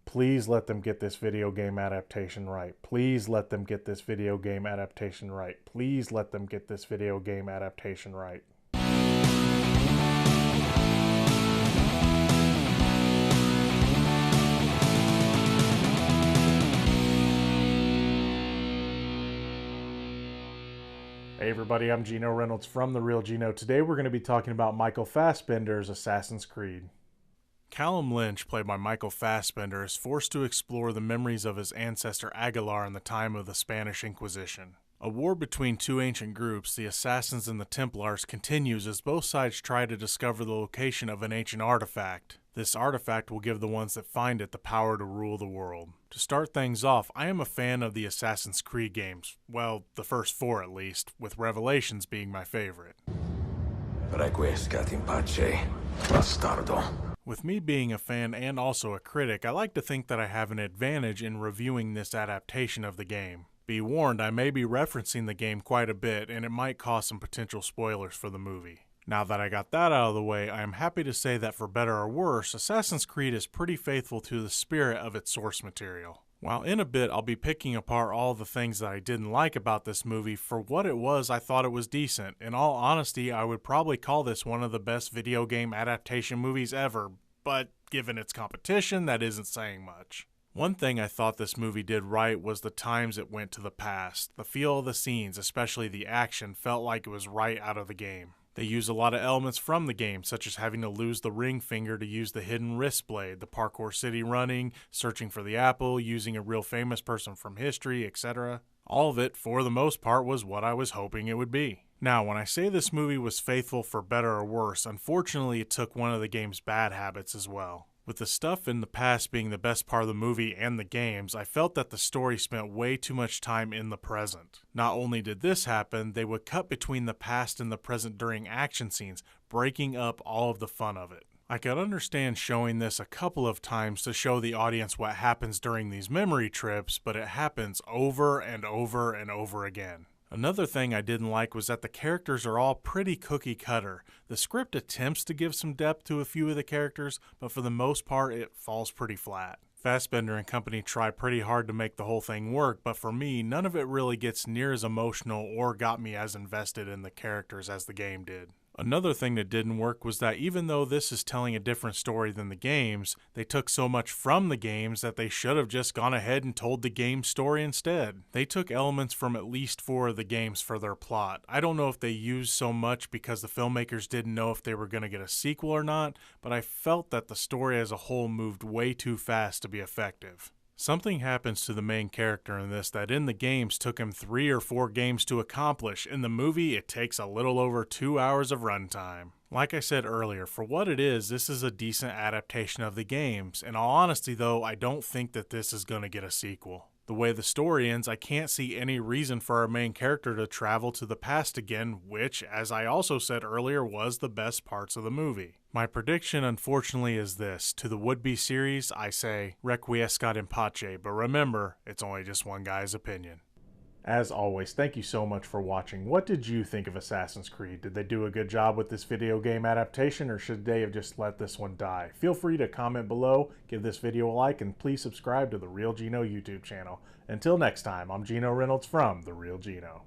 Please let them get this video game adaptation right. Please let them get this video game adaptation right. Please let them get this video game adaptation right. Hey everybody, I'm Geno Reynolds from The Real Geno. Today we're going to be talking about Michael Fassbender's Assassin's Creed. Callum Lynch, played by Michael Fassbender, is forced to explore the memories of his ancestor Aguilar in the time of the Spanish Inquisition. A war between two ancient groups, the Assassins and the Templars, continues as both sides try to discover the location of an ancient artifact. This artifact will give the ones that find it the power to rule the world. To start things off, I am a fan of the Assassin's Creed games. Well, the first 4 at least, with Revelations being my favorite. Requiescat in pace, bastardo. With me being a fan and also a critic, I like to think that I have an advantage in reviewing this adaptation of the game. Be warned, I may be referencing the game quite a bit, and it might cause some potential spoilers for the movie. Now that I got that out of the way, I am happy to say that for better or worse, Assassin's Creed is pretty faithful to the spirit of its source material. While in a bit I'll be picking apart all the things that I didn't like about this movie, for what it was, I thought it was decent. In all honesty, I would probably call this one of the best video game adaptation movies ever, but given its competition, that isn't saying much. One thing I thought this movie did right was the times it went to the past. The feel of the scenes, especially the action, felt like it was right out of the game. They use a lot of elements from the game, such as having to lose the ring finger to use the hidden wrist blade, the parkour city running, searching for the apple, using a real famous person from history, etc. All of it, for the most part, was what I was hoping it would be. Now, when I say this movie was faithful for better or worse, unfortunately it took one of the game's bad habits as well. With the stuff in the past being the best part of the movie and the games, I felt that the story spent way too much time in the present. Not only did this happen, they would cut between the past and the present during action scenes, breaking up all of the fun of it. I could understand showing this a couple of times to show the audience what happens during these memory trips, but it happens over and over and over again. Another thing I didn't like was that the characters are all pretty cookie cutter. The script attempts to give some depth to a few of the characters, but for the most part it falls pretty flat. Fassbender and company try pretty hard to make the whole thing work, but for me, none of it really gets near as emotional or got me as invested in the characters as the game did. Another thing that didn't work was that even though this is telling a different story than the games, they took so much from the games that they should have just gone ahead and told the game story instead. They took elements from at least 4 of the games for their plot. I don't know if they used so much because the filmmakers didn't know if they were going to get a sequel or not, but I felt that the story as a whole moved way too fast to be effective. Something happens to the main character in this that in the games took him 3 or 4 games to accomplish. In the movie, it takes a little over 2 hours of runtime. Like I said earlier, for what it is, this is a decent adaptation of the games. In all honesty though, I don't think that this is going to get a sequel. The way the story ends, I can't see any reason for our main character to travel to the past again, which, as I also said earlier, was the best parts of the movie. My prediction, unfortunately, is this. To the would-be series, I say, requiescat in pace, but remember, it's only just one guy's opinion. As always, thank you so much for watching. What did you think of Assassin's Creed? Did they do a good job with this video game adaptation, or should they have just let this one die? Feel free to comment below, give this video a like, and please subscribe to the Real Geno YouTube channel. Until next time, I'm Geno Reynolds from The Real Geno.